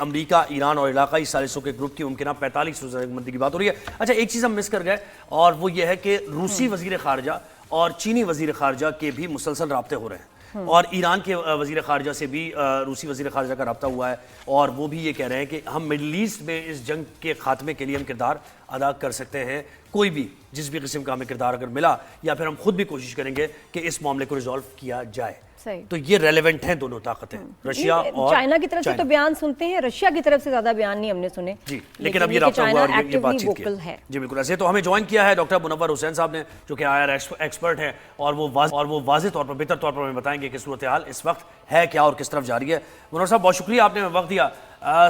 America, Iran और इलाकाई सालिसों के group की मुमकिन 45 रोज़ा जंगबंदी की बात हो रही है। अच्छा, एक चीज़ हम मिस कर गए और वो ये है कि रूसी वजीर खारजा और चीनी वजीर खारजा के भी मुसलसल राब्ते हो रहे हैं और ईरान के वजीर खारजा से भी रूसी वजीर खारजा का रब्ता हुआ है और वो भी ये कह रहे हैं कि हम मिडल ईस्ट में इस जंग के खात्मे के लिए हम किरदार अदा कर सकते हैं, कोई भी जिस भी किस्म का हमें किरदार अगर मिला, या फिर हम खुद भी कोशिश करेंगे कि इस मामले को रिजॉल्व किया जाए। सही। तो ये रेलेवेंट हैं दोनों ताकतें, रशिया और चाइना की तरफ से तो बयान सुनते हैं, रशिया की तरफ से ज्यादा बयान नहीं हमने सुने जी, लेकिन अब ये रब्ता हुआ और ये बातचीत की है। जी बिल्कुल। ऐसे तो हमें ज्वाइन किया है डॉक्टर मुनव्वर हुसैन साहब ने, जो कि IR एक्सपर्ट हैं और वो वाज़ेह तौर पर, बेहतर तौर पर हमें बताएंगे कि सूरत हाल इस वक्त है क्या और किस तरफ जा रही है। मुनव्वर साहब, बहुत शुक्रिया आपने वक्त दिया।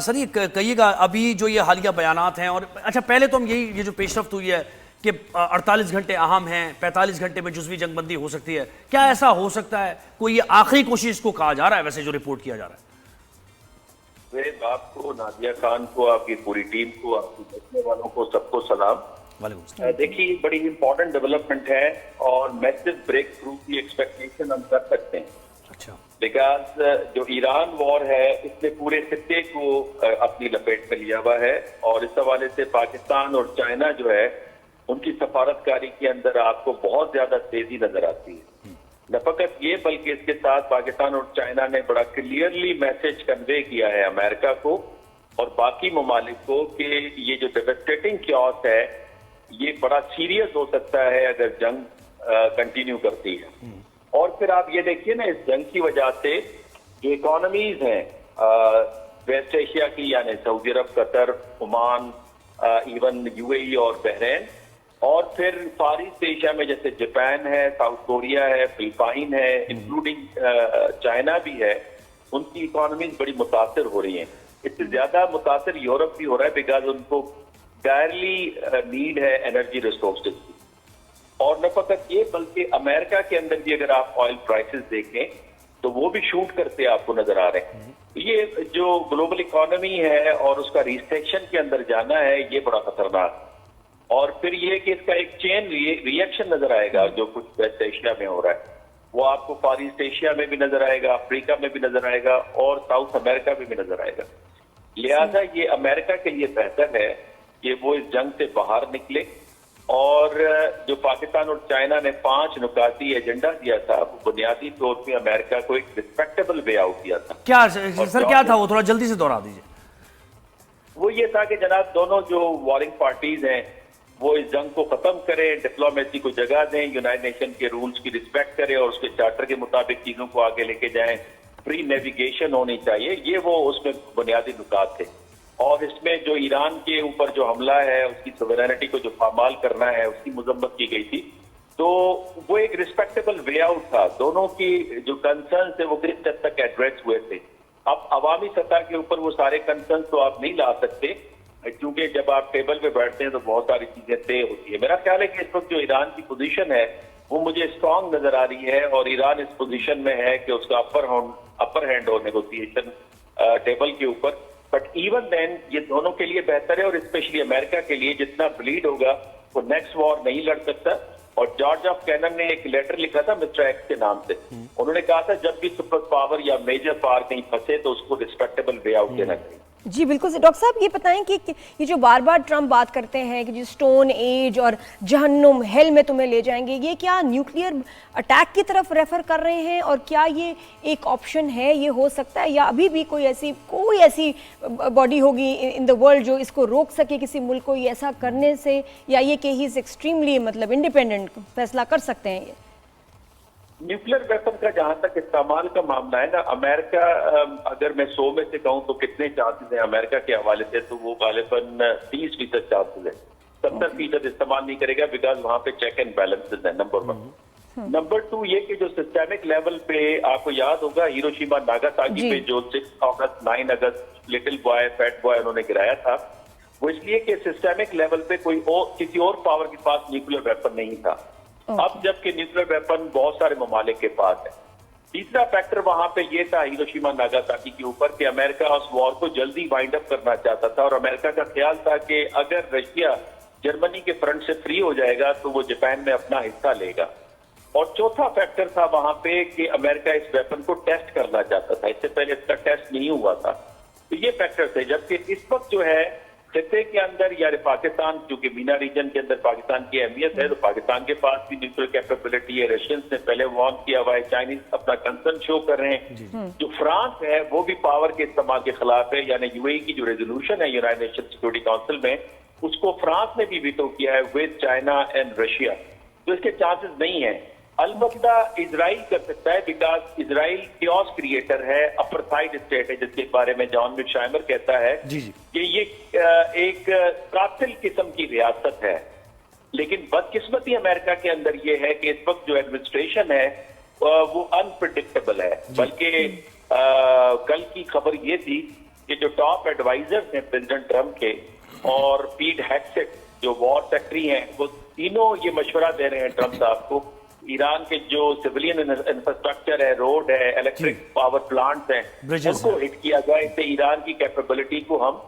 सर, ये कहिएगा अभी जो ये हालिया बयानात हैं, और अच्छा पहले तो हम ये जो पेशरफ्त हुई है कि 48 घंटे अहम हैं, 45 घंटे में जुज़वी जंगबंदी हो सकती है, क्या ऐसा हो सकता है? कोई ये आखिरी कोशिश को कहा जा रहा है वैसे जो रिपोर्ट किया जा रहा है? मेरे आपको, नादिया खान को, आपकी पूरी टीम को, आपके देखने वालों को, सबको सलाम। देखिए, बड़ी इंपॉर्टेंट डेवलपमेंट है और मैसिव ब्रेक थ्रू की एक्सपेक्टेशन हम कर सकते हैं। अच्छा, बिकॉज जो ईरान वॉर है इसने पूरे खित्ते को अपनी लपेट में लिया हुआ है और इस हवाले से पाकिस्तान और चाइना जो है उनकी सफारतकारी के अंदर आपको बहुत ज्यादा तेजी नजर आती है। न फकत ये बल्कि इसके साथ पाकिस्तान और चाइना ने बड़ा क्लियरली मैसेज कन्वे किया है अमेरिका को और बाकी ममालिक को कि ये जो डेवस्टेटिंग क्यॉस है ये बड़ा सीरियस हो सकता है अगर जंग कंटिन्यू करती है। और फिर आप ये देखिए ना, इस जंग की वजह से जो इकोनॉमीज हैं वेस्ट एशिया की, यानी सऊदी अरब, कतर, ओमान, इवन UAE और बहरीन, और फिर फार ईस्ट एशिया में जैसे जापान है, साउथ कोरिया है, फिलिपाइन है, इंक्लूडिंग चाइना भी है, उनकी इकोनॉमीज बड़ी मुतासर हो रही हैं। इससे ज्यादा मुतासर यूरोप भी हो रहा है बिकॉज उनको डायरली नीड है एनर्जी रिसोर्सेज की। और न फकत ये बल्कि अमेरिका के अंदर भी अगर आप ऑयल प्राइसेस देखें तो वो भी शूट करते आपको नजर आ रहे हैं। ये जो ग्लोबल इकोनॉमी है और उसका रिसेक्शन के अंदर जाना है, ये बड़ा खतरनाक है। और फिर ये कि इसका एक चेन रिएक्शन नजर आएगा जो कुछ वेस्ट एशिया में हो रहा है, वो आपको फार ईस्ट एशिया में भी नजर आएगा, अफ्रीका में भी नजर आएगा और साउथ अमेरिका में भी नजर आएगा। लिहाजा ये अमेरिका के लिए बेहतर है कि वो इस जंग से बाहर निकले और जो पाकिस्तान और चाइना ने 5 नुकाती एजेंडा दिया था, वो बुनियादी तौर पे अमेरिका को एक रिस्पेक्टेबल वे आउट दिया था। क्या सर क्या था वो, थोड़ा जल्दी से दोहरा दीजिए। वो ये था कि जनाब, दोनों जो वॉरिंग पार्टीज हैं वो इस जंग को खत्म करें, डिप्लोमेसी को जगह दें, यूनाइटेड नेशन के रूल्स की रिस्पेक्ट करें और उसके चार्टर के मुताबिक चीजों को आगे लेके जाएं, फ्री नेविगेशन होनी चाहिए। ये वो उसमें बुनियादी नुकात थे। और इसमें जो ईरान के ऊपर जो हमला है, उसकी सोवरेनिटी को जो पामाल करना है, उसकी मजम्मत की गई थी। तो वो एक रिस्पेक्टेबल वे आउट था। दोनों की जो कंसर्न थे वो किस हद तक एड्रेस हुए थे। अब अवामी सतह के ऊपर वो सारे कंसर्न तो आप नहीं ला सकते, क्योंकि जब आप टेबल पे बैठते हैं तो बहुत सारी चीजें तय होती है। मेरा ख्याल है कि इस वक्त जो ईरान की पोजीशन है वो मुझे स्ट्रांग नजर आ रही है और ईरान इस पोजीशन में है कि उसका अपर हैंड हो नेगोशिएशन टेबल के ऊपर। बट इवन देन ये दोनों के लिए बेहतर है और स्पेशली अमेरिका के लिए, जितना ब्लीड होगा वो नेक्स्ट वॉर नहीं लड़ सकता। और जॉर्ज एफ कैनन ने एक लेटर लिखा था मिस्टर एक्स के नाम से। उन्होंने कहा था जब भी सुपर पावर या मेजर पावर कहीं फंसे तो उसको रिस्पेक्टेबल वे आउट देना चाहिए। जी बिल्कुल। डॉक्टर साहब, ये बताएं कि ये जो बार बार ट्रम्प बात करते हैं कि जो स्टोन एज और जहन्नुम हेल में तुम्हें ले जाएंगे, ये क्या न्यूक्लियर अटैक की तरफ रेफर कर रहे हैं? और क्या ये एक ऑप्शन है, ये हो सकता है, या अभी भी कोई ऐसी बॉडी होगी इन द वर्ल्ड जो इसको रोक सके किसी मुल्क को ये ऐसा करने से, या ये कि ही इज एक्सट्रीमली इंडिपेंडेंट फैसला कर सकते हैं? ये न्यूक्लियर वेपन का जहां तक इस्तेमाल का मामला है ना, अमेरिका, अगर मैं 100 में से कहूं तो कितने चांसेस हैं अमेरिका के हवाले से, तो वो गालिबन 30% चांसेस है। 70% इस्तेमाल नहीं करेगा बिकॉज वहां पे चेक एंड बैलेंसेस है, नंबर 1। नंबर 2 ये कि जो सिस्टेमिक लेवल पे आपको याद होगा हिरोशिमा नागासाकी पे जो 6 अगस्त 9 अगस्त लिटिल बॉय फैट बॉय उन्होंने गिराया था, वो इसलिए कि सिस्टेमिक लेवल पे किसी और पावर के पास न्यूक्लियर वेपन नहीं था। अब जबकि न्यूक्लियर वेपन बहुत सारे ममालिक के पास है। तीसरा फैक्टर वहां पे ये था हिरोशिमा नागासाकी के ऊपर कि अमेरिका उस वॉर को जल्दी वाइंड अप करना चाहता था और अमेरिका का ख्याल था कि अगर रशिया जर्मनी के फ्रंट से फ्री हो जाएगा तो वो जापान में अपना हिस्सा लेगा। और चौथा फैक्टर था वहां पे कि अमेरिका इस वेपन को टेस्ट करना चाहता था। इससे पहले इसका टेस्ट नहीं हुआ था। तो ये फैक्टर्स है। जबकि इस वक्त जो है खिते के अंदर या पाकिस्तान, जो कि मीना रीजन के अंदर पाकिस्तान की अहमियत है, तो पाकिस्तान के पास भी न्यूक्लियर कैपेबिलिटी है। रशियंस ने पहले वार्न किया हुआ है, चाइनीज अपना कंसर्न शो कर रहे हैं। जो फ्रांस है वो भी पावर के इस्तेमाल के खिलाफ है, यानी यूएई की जो रेजोल्यूशन है यूनाइटेड नेशन सिक्योरिटी काउंसिल में, उसको फ्रांस ने भी वीटो किया है विद चाइना एंड रशिया। तो इसके चांसेस नहीं है। अलबत्ता इजराइल कर सकता है, बिकॉज इजराइल क्योस क्रिएटर है, अपार्थाइड स्टेट है, जिसके बारे में जॉन मिशाइमर कहता है कि ये एक कातिल किस्म की रियासत है। लेकिन बदकिस्मती अमेरिका के अंदर ये है कि इस वक्त जो एडमिनिस्ट्रेशन है वो अनप्रिडिक्टेबल है। बल्कि कल की खबर ये थी कि जो टॉप एडवाइजर्स हैं प्रेसिडेंट ट्रंप के और पीट हेग्सेट जो वॉर सेक्रेटरी हैं, वो तीनों ये मशवरा दे रहे हैं ट्रंप साहब को, ईरान के जो सिविलियन इंफ्रास्ट्रक्चर है, रोड है, इलेक्ट्रिक पावर प्लांट्स हैं, उनको हिट किया जाए। इससे ईरान की कैपेबिलिटी को हम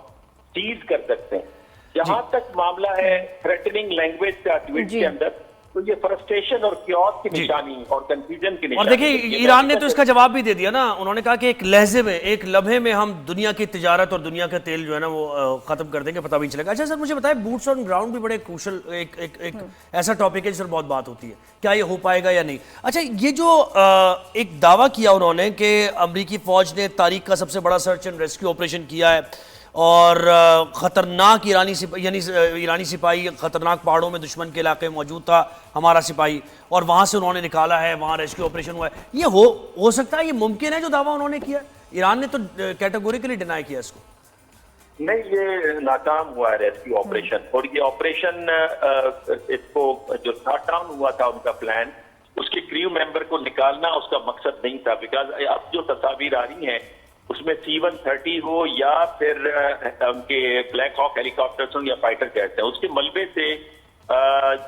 सीज कर सकते हैं। जहां तक मामला है थ्रेटनिंग लैंग्वेज का ट्वीट के अंदर, तो ये फ्रस्ट्रेशन और क्योस की निशानी और कंफ्यूजन की निशानी। और देखिए ईरान ने तो इसका जवाब भी दे दिया ना, उन्होंने कहा कि एक लहजे में, एक लम्हे में हम दुनिया की तिजारत और दुनिया का तेल जो है ना वो खत्म कर देंगे, पता भी नहीं चलेगा। अच्छा सर मुझे बताएं, बूट्स ऑन ग्राउंड भी बड़े क्रूशल एक ऐसा टॉपिक है जिस पर बहुत बात होती है, क्या ये हो पाएगा या नहीं। अच्छा ये जो एक दावा किया उन्होंने कि अमरीकी फौज ने तारीख का सबसे बड़ा सर्च एंड रेस्क्यू ऑपरेशन किया है और खतरनाक ईरानी सिपाही खतरनाक पहाड़ों में दुश्मन के इलाके में मौजूद था हमारा सिपाही, और वहां से उन्होंने निकाला है, वहां रेस्क्यू ऑपरेशन हुआ है, ये हो सकता है, ये मुमकिन है जो दावा उन्होंने किया। ईरान ने तो कैटेगोरिकली डिनाई किया इसको। नहीं, ये नाकाम हुआ है रेस्क्यू ऑपरेशन। और ये ऑपरेशन इसको जो शॉट डाउन हुआ था उनका प्लान, उसके क्रू मेंबर को निकालना उसका मकसद नहीं था। बिकॉज अब जो तस्वीर आ रही हैं उसमें C-130 हो या फिर उनके ब्लैक हॉक हेलीकॉप्टर्स हो या फाइटर जेट्स हैं, उसके मलबे से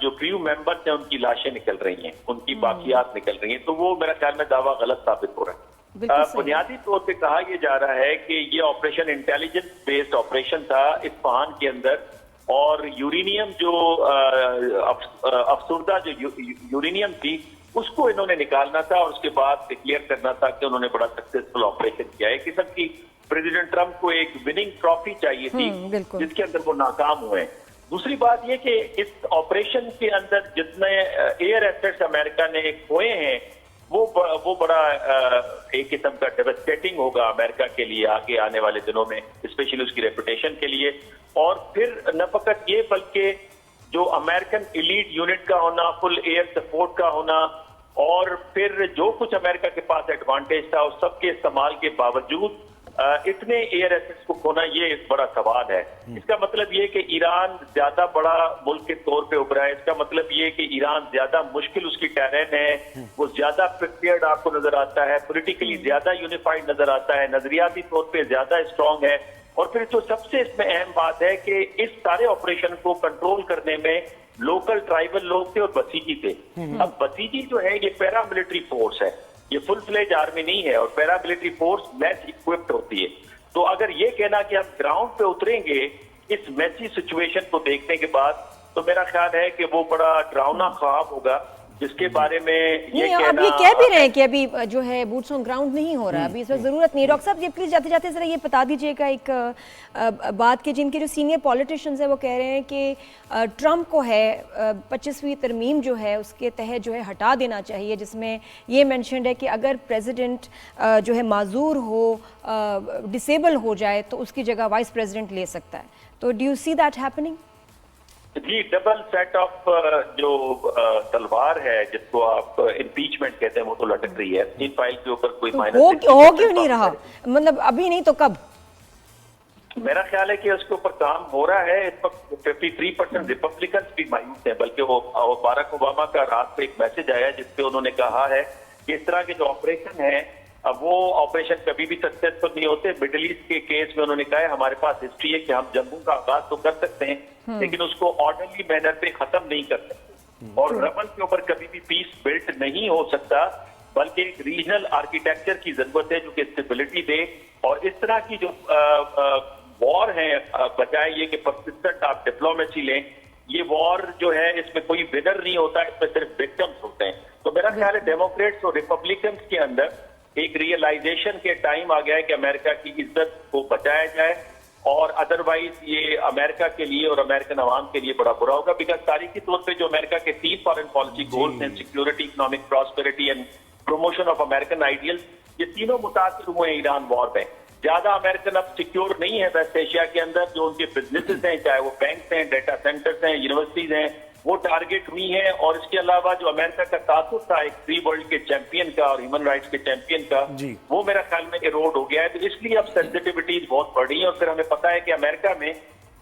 जो क्रू मेंबर्स हैं उनकी लाशें निकल रही हैं, उनकी बाकियात निकल रही हैं। तो वो मेरा ख्याल में दावा गलत साबित हो रहा है। बुनियादी तौर पे कहा यह जा रहा है कि ये ऑपरेशन इंटेलिजेंस बेस्ड ऑपरेशन था इस्फहान के अंदर, और यूरेनियम जो अफसुर्दा जो यूरेनियम थी उसको इन्होंने निकालना था और उसके बाद डिक्लेयर करना था कि उन्होंने बड़ा सक्सेसफुल ऑपरेशन किया है। किस्म की प्रेसिडेंट ट्रंप को एक विनिंग ट्रॉफी चाहिए थी जिसके अंदर वो नाकाम हुए। दूसरी बात यह कि इस ऑपरेशन के अंदर जितने एयर एसेट्स अमेरिका ने खोए हैं वो बड़ा एक किस्म का डेवस्टेटिंग होगा अमेरिका के लिए आगे आने वाले दिनों में, स्पेशली उसकी रेपुटेशन के लिए। और फिर न फकत ये बल्कि जो अमेरिकन एलीट यूनिट का होना, फुल एयर सपोर्ट का होना, और फिर जो कुछ अमेरिका के पास एडवांटेज था उस सबके इस्तेमाल के बावजूद इतने एयर एसेट्स को खोना, ये एक बड़ा सवाल है। इसका मतलब ये कि ईरान ज्यादा बड़ा मुल्क के तौर पे उभरा है। इसका मतलब ये कि ईरान ज्यादा मुश्किल उसकी टेरेन है, वो ज्यादा प्रिपेयर्ड आपको नजर आता है, पॉलिटिकली ज्यादा यूनिफाइड नजर आता है, नजरियाती तौर पे ज्यादा स्ट्रांग है। और फिर जो सबसे इसमें अहम बात है कि इस सारे ऑपरेशन को कंट्रोल करने में लोकल ट्राइबल लोग थे और बसीजी थे। अब बसीजी जो है ये पैरामिलिट्री फोर्स है, ये फुल फ्लेज आर्मी नहीं है, और पैरामिलिट्री फोर्स मैच इक्विप्ड होती है। तो अगर ये कहना कि हम ग्राउंड पे उतरेंगे इस मैची सिचुएशन को देखने के बाद, तो मेरा ख्याल है कि वो बड़ा डरावना ख्वाब होगा जिसके बारे में ये कहना। अब ये कह भी रहे हैं कि अभी जो है बूट्स ऑन ग्राउंड नहीं हो रहा, अभी इसमें जरूरत नहीं। डॉक्टर साहब ये प्लीज जाते जाते जरा ये बता दीजिएगा एक बात कि जिनके जो सीनियर पॉलिटिशियंस हैं वो कह रहे हैं कि ट्रंप को है 25वीं तरमीम जो है उसके तहत जो है हटा देना चाहिए, जिसमें ये मेंशन्ड है कि अगर प्रेसिडेंट जो है माजूर हो, डिसेबल हो जाए तो उसकी जगह वाइस प्रेसिडेंट ले सकता है। तो do you see that happening? जी, डबल सेट ऑफ जो तलवार है जिसको आप इम्पीचमेंट कहते हैं वो तो लटक रही है। तीन फाइल के ऊपर कोई माइनस हो क्यों नहीं रहा, मतलब अभी नहीं तो कब? मेरा ख्याल है कि उसके ऊपर काम हो रहा है। इस वक्त 53% रिपब्लिकन भी मायूस हैं, बल्कि वो बाराक ओबामा का रात पे एक मैसेज आया जिसपे उन्होंने कहा है कि इस तरह के जो ऑपरेशन है अब वो ऑपरेशन कभी भी सक्सेसफुल नहीं होते। मिडिल ईस्ट के केस में उन्होंने कहा है हमारे पास हिस्ट्री है कि हम जंगों का आगाज तो कर सकते हैं लेकिन उसको ऑर्डरली मैनर पे खत्म नहीं कर सकते, और रबल के ऊपर कभी भी पीस बिल्ट नहीं हो सकता, बल्कि एक रीजनल आर्किटेक्चर की जरूरत है जो कि स्टेबिलिटी दे। और इस तरह की जो वॉर है, बजाय ये कि परसिस्टेंट आप डिप्लोमेसी लें, ये वॉर जो है इसमें कोई विनर नहीं होता, इसमें सिर्फ विक्टिम्स होते हैं। तो मेरा ख्याल है डेमोक्रेट्स और रिपब्लिकन्स के अंदर एक रियलाइजेशन के टाइम आ गया है कि अमेरिका की इज्जत को बचाया जाए, और अदरवाइज ये अमेरिका के लिए और अमेरिकन अवाम के लिए बड़ा बुरा होगा। बिकॉज तारीखी तौर पे जो अमेरिका के 3 फॉरेन पॉलिसी गोल्स हैं, security, economic prosperity and promotion of American ideals, ये तीनों मुतासिर हुए हैं ईरान वॉर में। ज्यादा अमेरिकन अब सिक्योर नहीं है वेस्ट एशिया के अंदर। जो उनके बिजनेसेस हैं, चाहे वो बैंक हैं, डेटा सेंटर्स हैं, यूनिवर्सिटीज हैं, वो टारगेट हुई हैं। और इसके अलावा जो अमेरिका का तासुर था एक फ्री वर्ल्ड के चैंपियन का और ह्यूमन राइट्स के चैंपियन का, वो मेरा ख्याल में इरोड हो गया है। तो इसलिए अब सेंसिटिविटीज बहुत बढ़ी है। और फिर हमें पता है कि अमेरिका में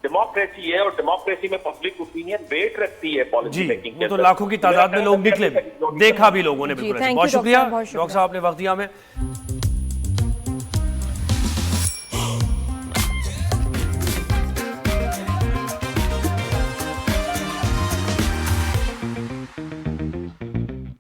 डेमोक्रेसी है, और डेमोक्रेसी में पब्लिक ओपिनियन वेट रखती है पॉलिसी मेकिंग के तो अंदर। लाखों की तादाद में लोग निकले, देखा भी लोगों ने। बिल्कुल, thank you, बहुत शुक्रिया डॉक्टर, बहुत शुक्रिया। डॉक्टर साहब, आपने वक्त दिया हमें।